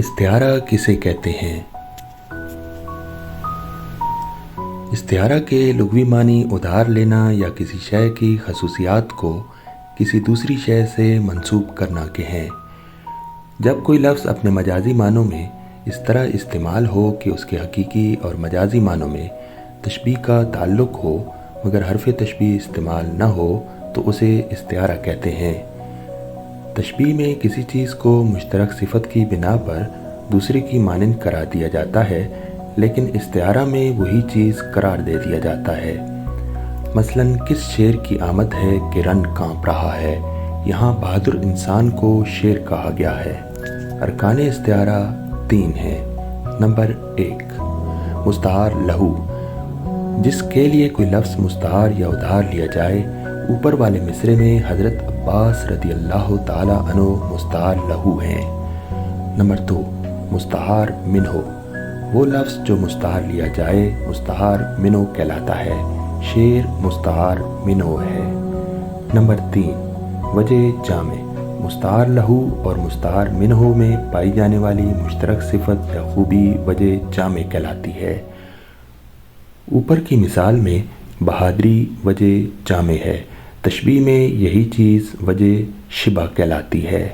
استعارہ کسے کہتے ہیں؟ استعارہ کے لغوی معنی ادھار لینا یا کسی شے کی خصوصیات کو کسی دوسری شے سے منسوب کرنا کے ہیں۔ جب کوئی لفظ اپنے مجازی معنوں میں اس طرح استعمال ہو کہ اس کے حقیقی اور مجازی معنوں میں تشبیہ کا تعلق ہو مگر حرف تشبیہ استعمال نہ ہو تو اسے استعارہ کہتے ہیں۔ تشبیہ میں کسی چیز کو مشترک صفت کی بنا پر دوسرے کی مانند قرار دیا جاتا ہے، لیکن استعارہ میں وہی چیز قرار دے دیا جاتا ہے۔ مثلا کس شیر کی آمد ہے کہ رن کانپ رہا ہے، یہاں بہادر انسان کو شیر کہا گیا ہے۔ ارکان استعارہ 3 ہیں۔ نمبر 1، مستعار لہو، جس کے لیے کوئی لفظ مستعار یا ادھار لیا جائے۔ اوپر والے مصرعے میں حضرت عباس رضی اللہ تعالیٰ عنہ مستعار لہو ہیں۔ نمبر 2، مستعار منہ، وہ لفظ جو مستعار لیا جائے مستعار منہ کہلاتا ہے۔ شیر مستعار منہ ہے۔ نمبر 3، وجہ جامع، مستعار لہو اور مستعار منہ میں پائی جانے والی مشترک صفت یا خوبی وجہ جامع کہلاتی ہے۔ اوپر کی مثال میں بہادری وجہ جامع ہے، تشبیہ میں یہی چیز وجہ شبہ کہلاتی ہے۔